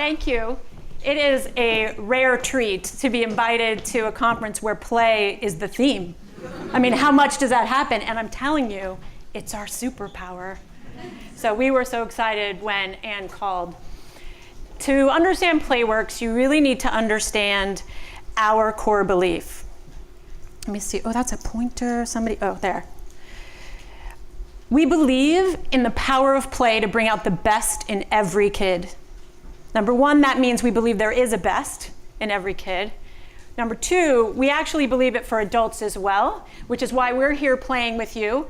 Thank you. It is a rare treat to be invited to a conference where play is the theme. I mean, how much does that happen? And I'm telling you, it's our superpower. So we were so excited when Anne called. To understand Playworks, you really need to understand our core belief. Let me see. Oh, that's a pointer. Somebody, oh, there. We believe in the power of play to bring out the best in every kid. Number one, that means we believe there is a best in every kid. Number two, we actually believe it for adults as well, which is why we're here playing with you,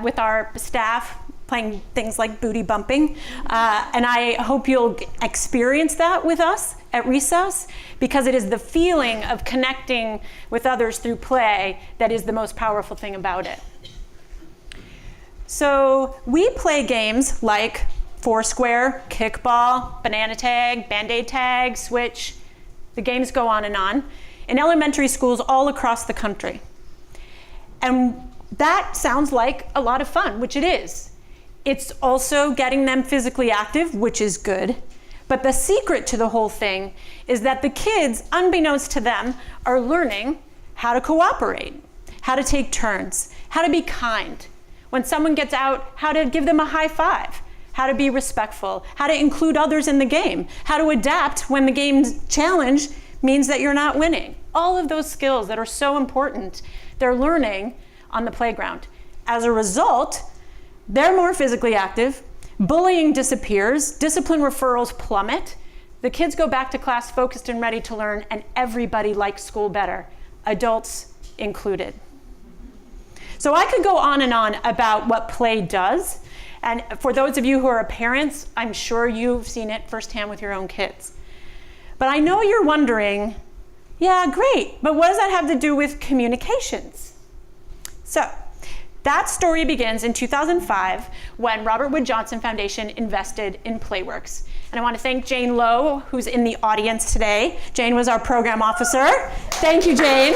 with our staff, playing things like booty bumping. And I hope you'll experience that with us at recess, because it is the feeling of connecting with others through play that is the most powerful thing about it. So we play games like Foursquare, kickball, banana tag, Band-Aid tag, switch. The games go on in elementary schools all across the country. And that sounds like a lot of fun, which it is. It's also getting them physically active, which is good. But the secret to the whole thing is that the kids, unbeknownst to them, are learning how to cooperate, how to take turns, how to be kind. When someone gets out, how to give them a high five, how to be respectful, how to include others in the game, how to adapt when the game's challenge means that you're not winning. All of those skills that are so important, they're learning on the playground. As a result, they're more physically active, bullying disappears, discipline referrals plummet, the kids go back to class focused and ready to learn, and everybody likes school better, adults included. So I could go on and on about what play does. And for those of you who are parents, I'm sure you've seen it firsthand with your own kids. But I know you're wondering, yeah, great, but what does that have to do with communications? So that story begins in 2005 when Robert Wood Johnson Foundation invested in Playworks. And I want to thank Jane Lowe, who's in the audience today. Jane was our program officer. Thank you, Jane.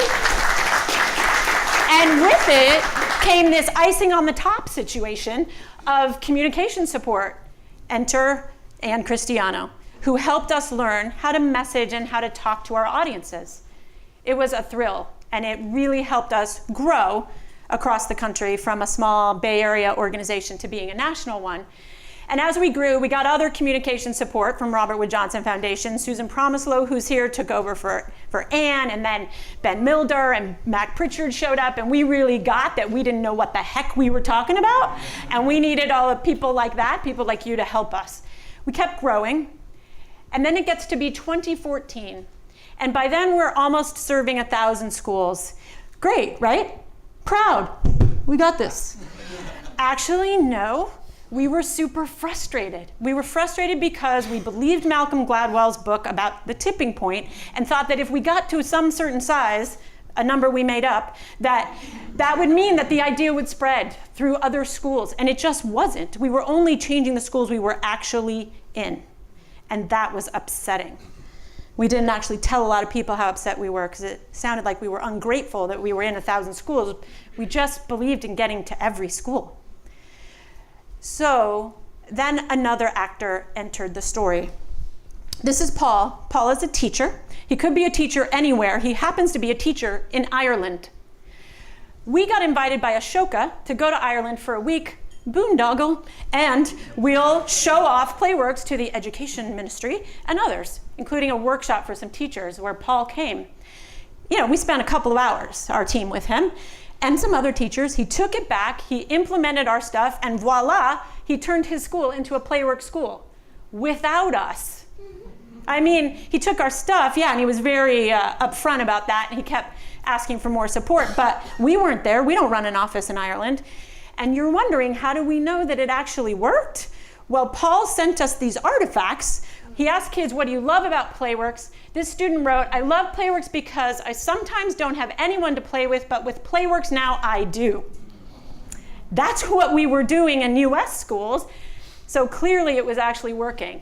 And with it came this icing on the top situation of communication support. Enter Ann Cristiano, who helped us learn how to message and how to talk to our audiences. It was a thrill, and it really helped us grow across the country from a small Bay Area organization to being a national one. And as we grew, we got other communication support from Robert Wood Johnson Foundation. Susan Promislow, who's here, took over for Anne, and then Ben Milder and Mac Pritchard showed up, and we really got that we didn't know what the heck we were talking about, and we needed all the people like that, people like you, to help us. We kept growing, and then it gets to be 2014, and by then we're almost serving 1,000 schools. Great, right? Proud. We got this. Actually, no. We were super frustrated. We were frustrated because we believed Malcolm Gladwell's book about the tipping point and thought that if we got to some certain size, a number we made up, that would mean that the idea would spread through other schools, and it just wasn't. We were only changing the schools we were actually in, and that was upsetting. We didn't actually tell a lot of people how upset we were because it sounded like we were ungrateful that we were in 1,000 schools. We just believed in getting to every school. So then another actor entered the story. This is Paul. Paul is a teacher. He could be a teacher anywhere. He happens to be a teacher in Ireland. We got invited by Ashoka to go to Ireland for a week, boondoggle, and we'll show off Playworks to the education ministry and others, including a workshop for some teachers where Paul came. You know, we spent a couple of hours, our team, with him, and some other teachers. He took it back, he implemented our stuff, and voila, he turned his school into a Playworks school without us. I mean, he took our stuff, yeah, and he was very upfront about that, and he kept asking for more support, but we weren't there. We don't run an office in Ireland. And you're wondering, how do we know that it actually worked? Well, Paul sent us these artifacts. He asked kids, what do you love about Playworks? This student wrote, I love Playworks because I sometimes don't have anyone to play with, but with Playworks now I do. That's what we were doing in US schools, so clearly it was actually working.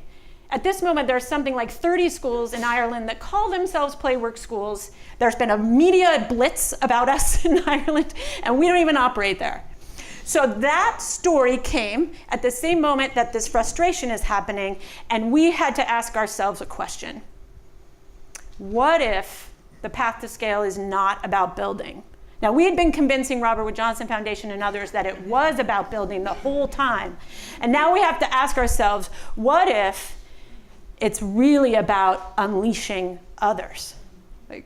At this moment, there's something like 30 schools in Ireland that call themselves Playworks schools. There's been a media blitz about us in Ireland, and we don't even operate there. So that story came at the same moment that this frustration is happening, and we had to ask ourselves a question. What if the path to scale is not about building? Now, we had been convincing Robert Wood Johnson Foundation and others that it was about building the whole time. And now we have to ask ourselves, what if it's really about unleashing others? Like,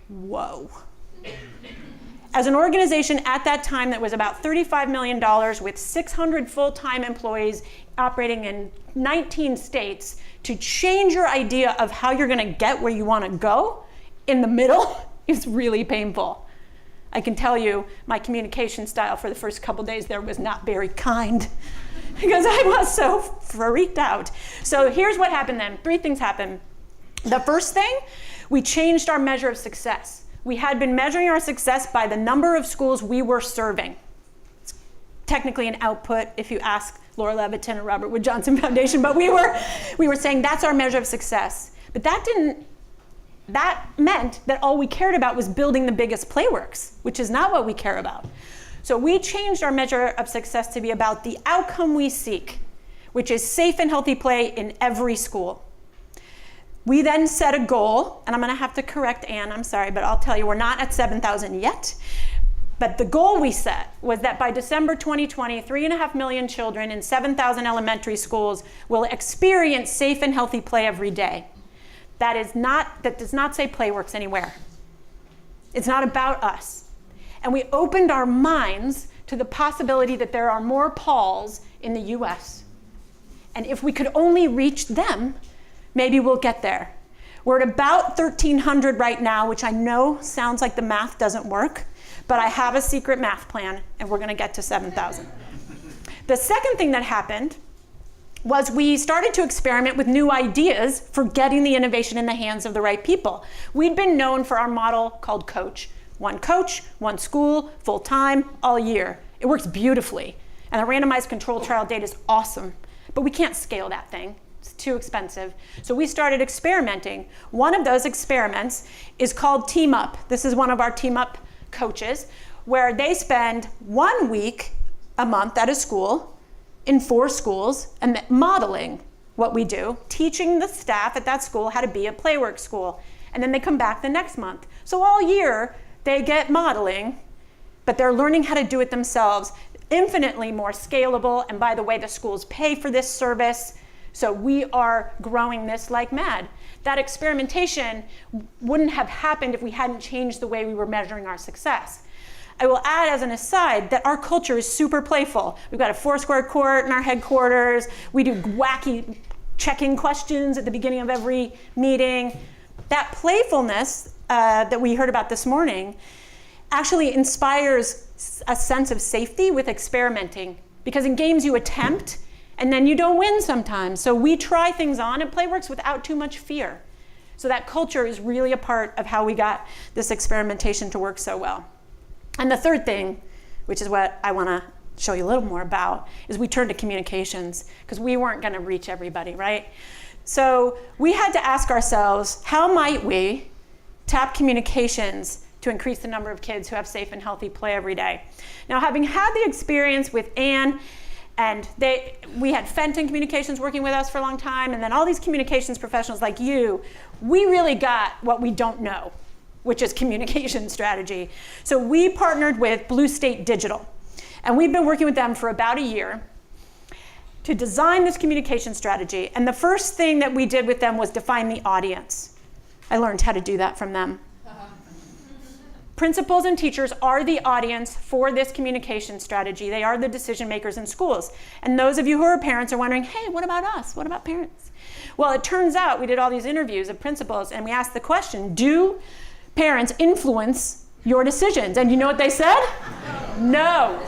whoa. As an organization at that time that was about $35 million with 600 full-time employees operating in 19 states, to change your idea of how you're going to get where you want to go in the middle is really painful. I can tell you my communication style for the first couple days there was not very kind because I was so freaked out. So here's what happened then. 3 things happened. The first thing, we changed our measure of success. We had been measuring our success by the number of schools we were serving. It's technically an output if you ask Laura Levitin or Robert Wood Johnson Foundation, but we were saying that's our measure of success. But that meant that all we cared about was building the biggest Playworks, which is not what we care about. So we changed our measure of success to be about the outcome we seek, which is safe and healthy play in every school. We then set a goal, and I'm gonna have to correct Anne, I'm sorry, but I'll tell you, we're not at 7,000 yet. But the goal we set was that by December 2020, 3.5 million children in 7,000 elementary schools will experience safe and healthy play every day. That does not say Playworks anywhere. It's not about us. And we opened our minds to the possibility that there are more Pauls in the US. And if we could only reach them, maybe we'll get there. We're at about 1,300 right now, which I know sounds like the math doesn't work, but I have a secret math plan, and we're gonna get to 7,000. The second thing that happened was we started to experiment with new ideas for getting the innovation in the hands of the right people. We'd been known for our model called Coach. Coach, one school, full-time, all year. It works beautifully. And the randomized controlled trial data is awesome, but we can't scale that thing. It's too expensive. So we started experimenting. One of those experiments is called Team Up. This is one of our Team Up coaches, where they spend 1 week a month at a school in 4 schools and modeling what we do, teaching the staff at that school how to be a Playworks school. And then they come back the next month. So all year they get modeling, but they're learning how to do it themselves, infinitely more scalable. And by the way, the schools pay for this service. So we are growing this like mad. That experimentation wouldn't have happened if we hadn't changed the way we were measuring our success. I will add as an aside that our culture is super playful. We've got a 4-square court in our headquarters. We do wacky check-in questions at the beginning of every meeting. That playfulness that we heard about this morning actually inspires a sense of safety with experimenting, because in games you attempt and then you don't win sometimes. So we try things on at Playworks without too much fear. So that culture is really a part of how we got this experimentation to work so well. And the third thing, which is what I want to show you a little more about, is we turned to communications, because we weren't going to reach everybody, right? So we had to ask ourselves, how might we tap communications to increase the number of kids who have safe and healthy play every day? Now, having had the experience with Anne, and we had Fenton Communications working with us for a long time, and then all these communications professionals like you, we really got what we don't know, which is communication strategy. So we partnered with Blue State Digital, and we've been working with them for about a year to design this communication strategy. And the first thing that we did with them was define the audience. I learned how to do that from them. Principals and teachers are the audience for this communication strategy. They are the decision makers in schools. And those of you who are parents are wondering, hey, what about us? What about parents? Well, it turns out we did all these interviews of principals, and we asked the question, do parents influence your decisions? And you know what they said? No.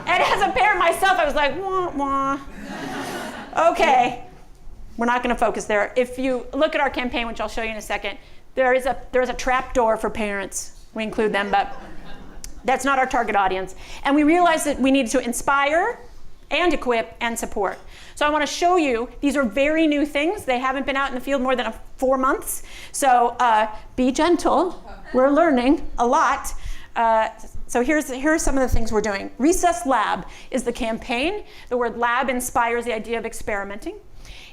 And as a parent myself, I was like, wah, wah. Okay, we're not gonna focus there. If you look at our campaign, which I'll show you in a second, there is a trap door for parents. We include them, but that's not our target audience. And we realized that we needed to inspire and equip and support. So I want to show you, these are very new things. They haven't been out in the field more than 4 months. So be gentle. We're learning a lot. So here's some of the things we're doing. Recess Lab is the campaign. The word lab inspires the idea of experimenting.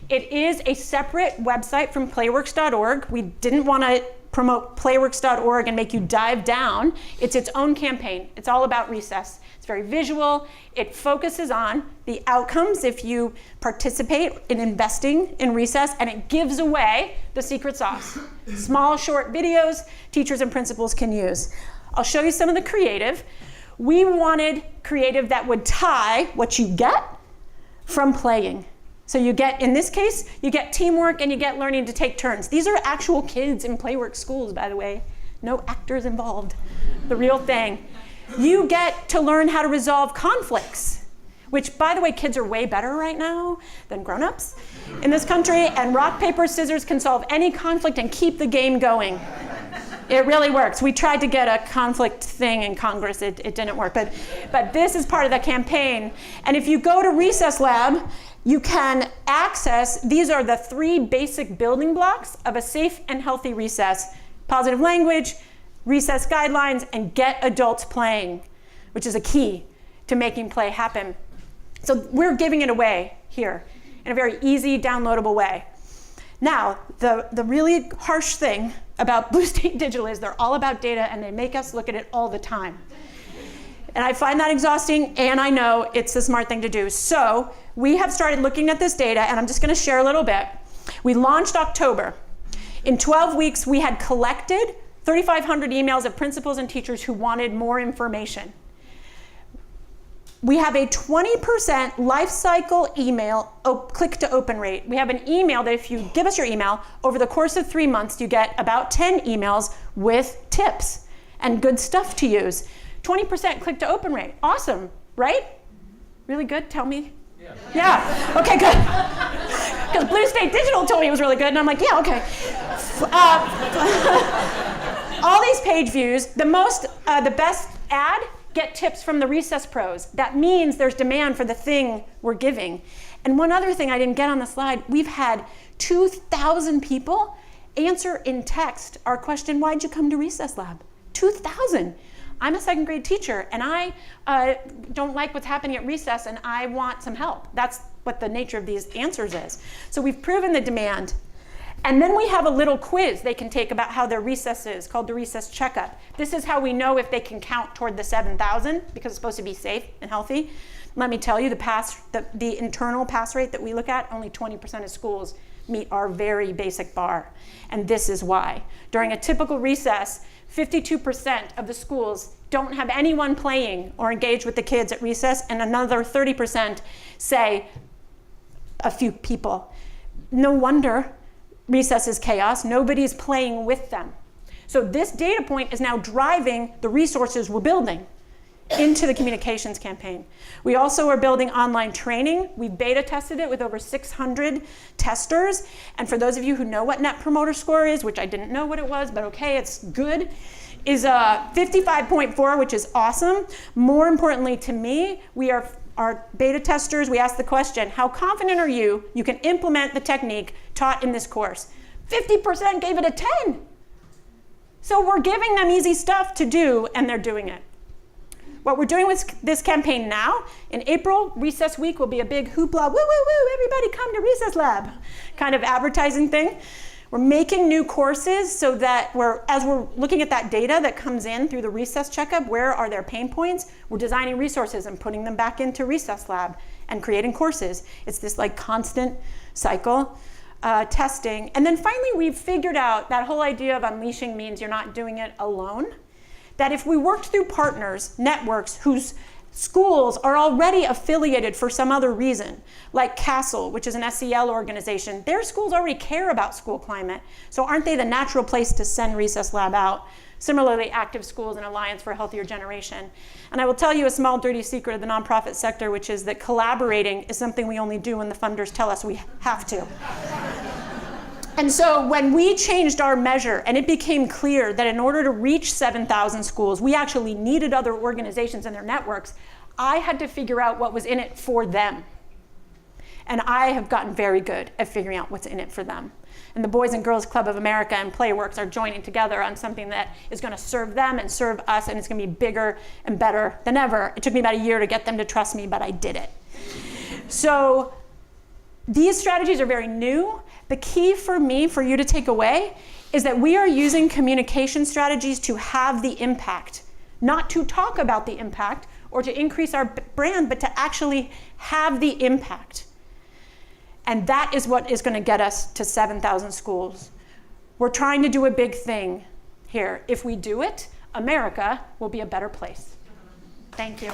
It is a separate website from playworks.org. We didn't want to promote playworks.org and make you dive down. It's its own campaign. It's all about recess. It's very visual. It focuses on the outcomes if you participate in investing in recess, and it gives away the secret sauce. Small, short videos teachers and principals can use. I'll show you some of the creative. We wanted creative that would tie what you get from playing. So you get, in this case, you get teamwork and you get learning to take turns. These are actual kids in Playworks schools, by the way. No actors involved. The real thing. You get to learn how to resolve conflicts, which, by the way, kids are way better right now than grown-ups in this country, and rock, paper, scissors can solve any conflict and keep the game going. It really works. We tried to get a conflict thing in Congress. It didn't work, but this is part of the campaign. And if you go to Recess Lab, you can access, these are the 3 basic building blocks of a safe and healthy recess: positive language, recess guidelines, and get adults playing, which is a key to making play happen. So we're giving it away here in a very easy, downloadable way. Now, the really harsh thing about Blue State Digital is they're all about data, and they make us look at it all the time. And I find that exhausting, and I know it's the smart thing to do. So we have started looking at this data, and I'm just going to share a little bit. We launched October. In 12 weeks, we had collected 3,500 emails of principals and teachers who wanted more information. We have a 20% life cycle email click-to-open rate. We have an email that if you give us your email, over the course of 3 months, you get about 10 emails with tips and good stuff to use. 20% click-to-open rate. Awesome, right? Really good? Tell me. Yeah. Okay, good. Because Blue State Digital told me it was really good, and I'm like, yeah, okay. All these page views, the best ad, get tips from the recess pros. That means there's demand for the thing we're giving. And one other thing I didn't get on the slide, we've had 2,000 people answer in text our question, why'd you come to Recess Lab? 2,000. I'm a 2nd grade teacher, and I don't like what's happening at recess, and I want some help. That's what the nature of these answers is. So we've proven the demand. And then we have a little quiz they can take about how their recess is, called the Recess Checkup. This is how we know if they can count toward the 7,000, because it's supposed to be safe and healthy. Let me tell you, the internal pass rate that we look at, only 20% of schools meet our very basic bar. And this is why. During a typical recess, 52% of the schools don't have anyone playing or engaged with the kids at recess, and another 30% say a few people. No wonder recess is chaos. Nobody's playing with them. So this data point is now driving the resources we're building into the communications campaign. We also are building online training. We beta tested it with over 600 testers. And for those of you who know what Net Promoter Score is, which I didn't know what it was, but okay, it's good, is 55.4, which is awesome. More importantly to me, our beta testers, we asked the question, how confident are you can implement the technique taught in this course? 50% gave it a 10. So we're giving them easy stuff to do, and they're doing it. What we're doing with this campaign now, in April, Recess Week will be a big hoopla, woo, woo, woo, everybody come to Recess Lab kind of advertising thing. We're making new courses so that as we're looking at that data that comes in through the recess checkup, where are their pain points? We're designing resources and putting them back into Recess Lab and creating courses. It's this like constant cycle, testing. And then finally, we've figured out that whole idea of unleashing means you're not doing it alone. That if we worked through partners, networks, whose schools are already affiliated for some other reason, like Castle, which is an SEL organization, their schools already care about school climate, so aren't they the natural place to send Recess Lab out? Similarly, Active Schools and Alliance for a Healthier Generation. And I will tell you a small dirty secret of the nonprofit sector, which is that collaborating is something we only do when the funders tell us we have to. And so when we changed our measure and it became clear that in order to reach 7,000 schools, we actually needed other organizations and their networks, I had to figure out what was in it for them. And I have gotten very good at figuring out what's in it for them. and the Boys and Girls Club of America and Playworks are joining together on something that is going to serve them and serve us, and it's going to be bigger and better than ever. It took me about a year to get them to trust me, but I did it. So these strategies are very new. The key for me, for you to take away, is that we are using communication strategies to have the impact, not to talk about the impact or to increase our brand, but to actually have the impact. And that is what is going to get us to 7,000 schools. We're trying to do a big thing here. If we do it, America will be a better place. Thank you.